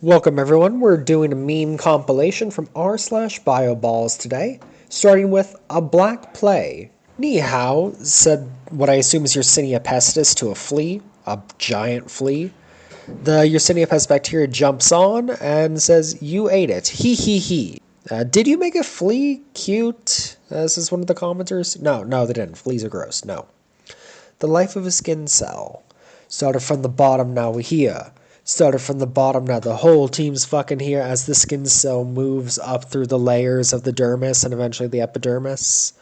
Welcome everyone, we're doing a meme compilation from r/bioballs today, starting with a black play. Ni hao, said what I assume is Yersinia pestis to a flea, a giant flea. The Yersinia pestis bacteria jumps on and says, "You ate it, he he he." Did you make a flea cute? This is one of the commenters. No, they didn't. Fleas are gross, no. The life of a skin cell. Started from the bottom, now we're here. Started from the bottom, now the whole team's fucking here as the skin cell moves up through the layers of the dermis and eventually the epidermis.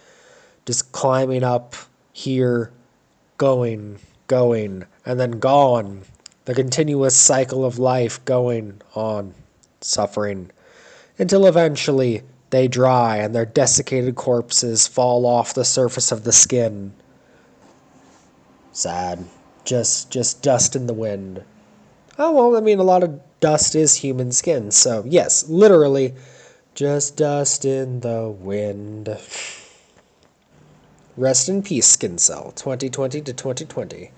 Just climbing up here, going, and then gone. The continuous cycle of life going on, suffering, until eventually they dry and their desiccated corpses fall off the surface of the skin. Sad. Just dust in the wind. Oh, well, I mean, a lot of dust is human skin, so yes, literally, just dust in the wind. Rest in peace, skin cell, 2020 to 2020.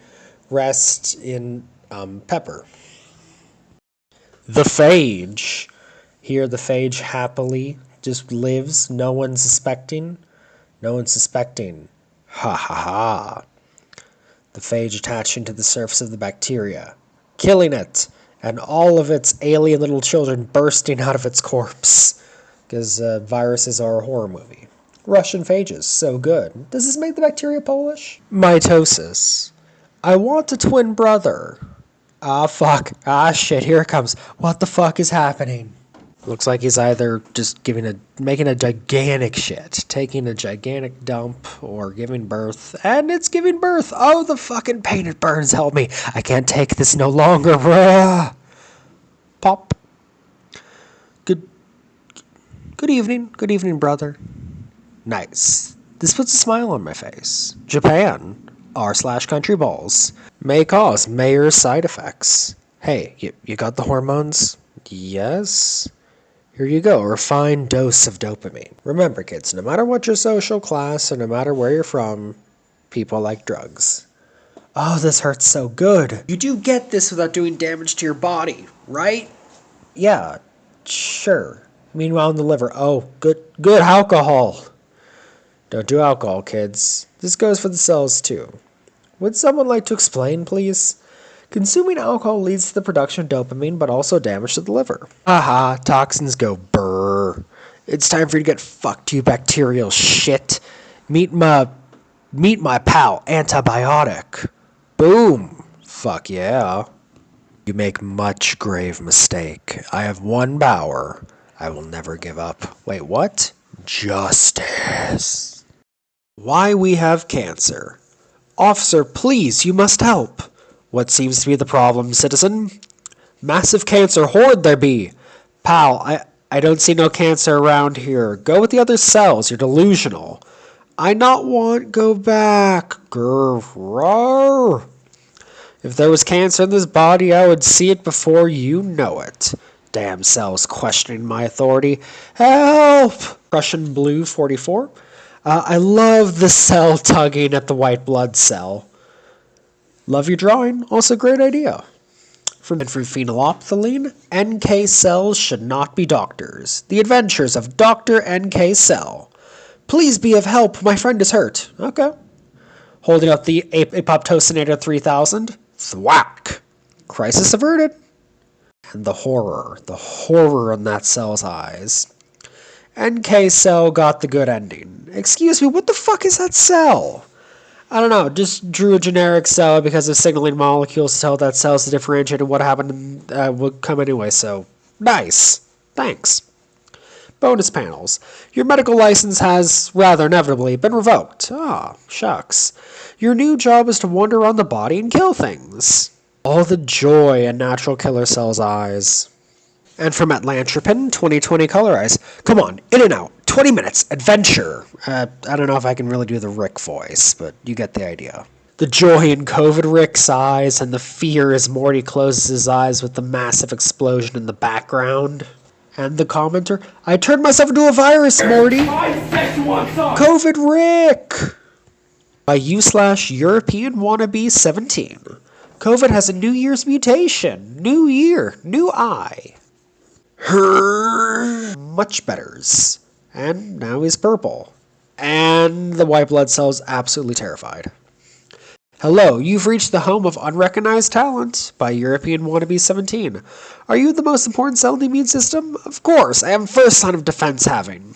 Rest in, pepper. The phage. Here, the phage happily just lives, no one suspecting. Ha ha ha. The phage attaching to the surface of the bacteria, killing it, and all of its alien little children bursting out of its corpse. Because viruses are a horror movie. Russian phages, so good. Does this make the bacteria Polish? Mitosis. I want a twin brother. Ah, fuck. Ah, shit, here it comes. What the fuck is happening? Looks like he's either just making a gigantic shit, taking a gigantic dump, or giving birth. And it's giving birth! Oh, the fucking pain, it burns, help me! I can't take this no longer, bruh! Pop. Good evening, brother. Nice. This puts a smile on my face. Japan, r/country balls. May cause mayor's side effects. Hey, you got the hormones? Yes? Here you go, a refined dose of dopamine. Remember, kids, no matter what your social class or no matter where you're from, people like drugs. Oh, this hurts so good. You do get this without doing damage to your body, right? Yeah, sure. Meanwhile, in the liver, oh, good alcohol. Don't do alcohol, kids. This goes for the cells, too. Would someone like to explain, please? Consuming alcohol leads to the production of dopamine, but also damage to the liver. Aha, toxins go brrr. It's time for you to get fucked, you bacterial shit. Meet my pal, antibiotic. Boom. Fuck yeah. You make much grave mistake. I have one power. I will never give up. Wait, what? Justice. Why we have cancer. Officer, please, you must help. What seems to be the problem, citizen? Massive cancer horde there be. Pal, I don't see no cancer around here. Go with the other cells, you're delusional. I not want go back. Grrr. If there was cancer in this body, I would see it before you know it. Damn cells questioning my authority. Help! Prussian Blue 44. I love the cell tugging at the white blood cell. Love your drawing. Also great idea. For phenolphthalein, NK cells should not be doctors. The Adventures of Dr. NK Cell. Please be of help. My friend is hurt. Okay. Holding up the apoptosinator 3000. Thwack. Crisis averted. And the horror in that cell's eyes. NK cell got the good ending. Excuse me, what the fuck is that cell? I don't know, just drew a generic cell because of signaling molecules to tell that cells to differentiate and what happened would come anyway, so nice. Thanks. Bonus panels. Your medical license has, rather inevitably, been revoked. Ah, shucks. Your new job is to wander around the body and kill things. All the joy in natural killer cells' eyes. And from Atlantropin, 2020 Color Eyes. Come on, in and out. 20 minutes. Adventure. I don't know if I can really do the Rick voice, but you get the idea. The joy in COVID Rick's eyes and the fear as Morty closes his eyes with the massive explosion in the background. And the commenter, I turned myself into a virus, Morty. COVID Rick. By U/European Wannabe 17. COVID has a New Year's mutation. New year, new eye. Much betters. And now he's purple. And the white blood cell's absolutely terrified. Hello, you've reached the home of unrecognized talent by European Wannabe 17. Are you the most important cell in the immune system? Of course, I am first sign of defense having.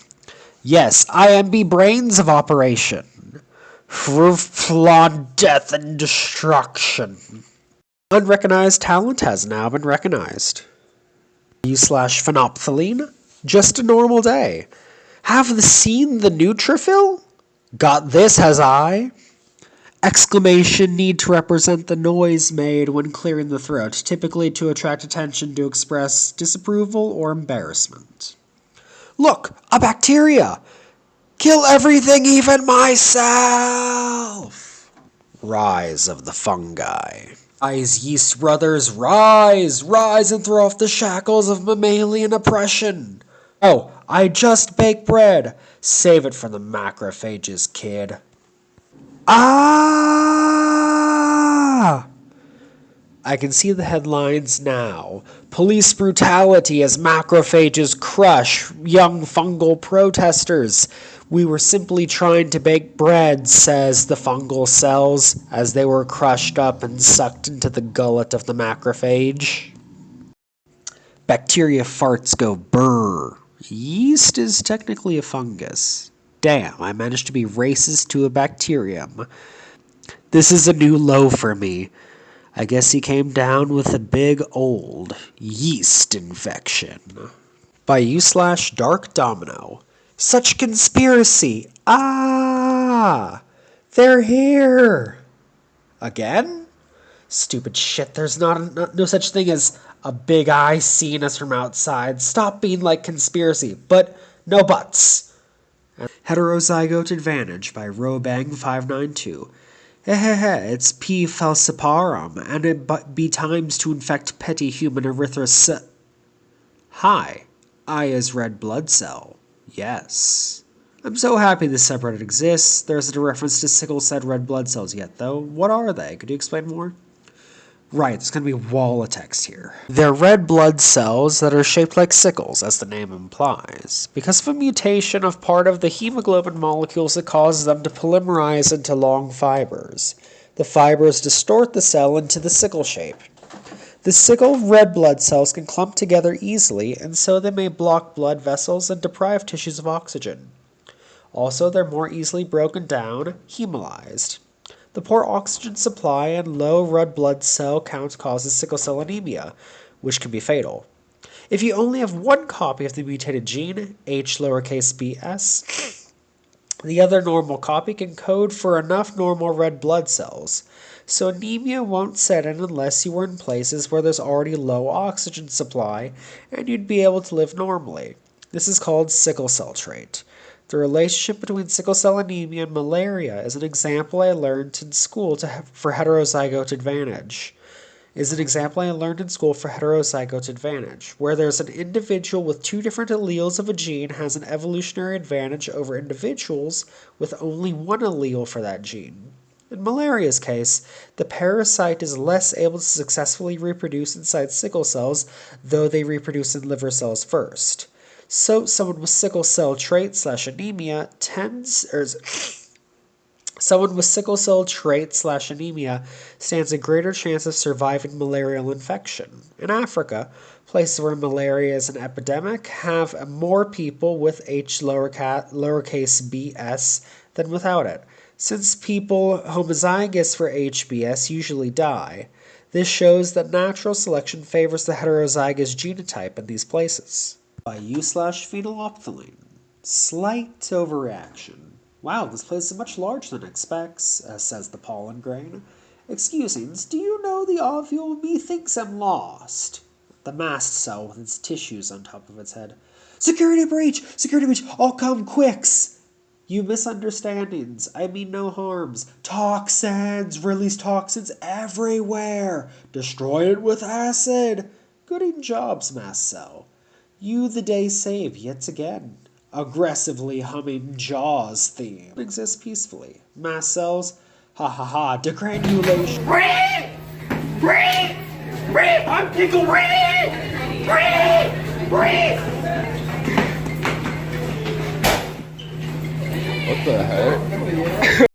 Yes, I am be brains of operation. Plan death and destruction. Unrecognized talent has now been recognized. U/phenolphthalein? Just a normal day. Have seen the neutrophil? Got this, has I? Exclamation need to represent the noise made when clearing the throat, typically to attract attention to express disapproval or embarrassment. Look, a bacteria! Kill everything, even myself! Rise of the fungi. Rise, yeast brothers, rise! Rise and throw off the shackles of mammalian oppression! Oh, I just baked bread. Save it for the macrophages, kid. Ah! I can see the headlines now. Police brutality as macrophages crush young fungal protesters. We were simply trying to bake bread, says the fungal cells, as they were crushed up and sucked into the gullet of the macrophage. Bacteria farts go brrr. Yeast is technically a fungus. Damn, I managed to be racist to a bacterium. This is a new low for me. I guess he came down with a big old yeast infection. By U/Dark Domino. Such conspiracy! Ah! They're here! Again? Stupid shit, there's no such thing as a big eye seeing us from outside. Stop being like conspiracy, but no buts. Heterozygote Advantage by Robang592. It's P. falciparum, and it be times to infect petty human erythrocyte. Hi, I is red blood cell. Yes. I'm so happy this subreddit exists. There isn't a reference to sickle cell red blood cells yet, though. What are they? Could you explain more? Right, there's going to be a wall of text here. They're red blood cells that are shaped like sickles, as the name implies, because of a mutation of part of the hemoglobin molecules that causes them to polymerize into long fibers. The fibers distort the cell into the sickle shape. The sickle red blood cells can clump together easily, and so they may block blood vessels and deprive tissues of oxygen. Also, they're more easily broken down, hemolyzed. The poor oxygen supply and low red blood cell count causes sickle cell anemia, which can be fatal. If you only have one copy of the mutated gene, H_bs, the other normal copy can code for enough normal red blood cells. So anemia won't set in unless you were in places where there's already low oxygen supply and you'd be able to live normally. This is called sickle cell trait. The relationship between sickle cell anemia and malaria is an example I learned in school for heterozygote advantage. Where there's an individual with two different alleles of a gene has an evolutionary advantage over individuals with only one allele for that gene. In malaria's case, the parasite is less able to successfully reproduce inside sickle cells, though they reproduce in liver cells first. So someone with sickle cell trait/anemia stands a greater chance of surviving malarial infection. In Africa, places where malaria is an epidemic have more people with H_bs than without it. Since people homozygous for HBS usually die, this shows that natural selection favors the heterozygous genotype in these places. By U/phenolphthalein. Slight overreaction. Wow, this place is much larger than expects, says the pollen grain. Excusings, do you know the ovule? Methinks I'm lost. The mast cell with its tissues on top of its head. Security breach! Security breach! All come quicks! You misunderstandings. I mean no harms. Toxins! Release toxins everywhere! Destroy it with acid! Good jobs, mast cell. You the day save yet again. Aggressively humming Jaws theme. Exists peacefully. Mast cells, ha ha ha, degranulation. Breathe! Breathe! Breathe! I'm tickle breathe! Breathe! What the heck?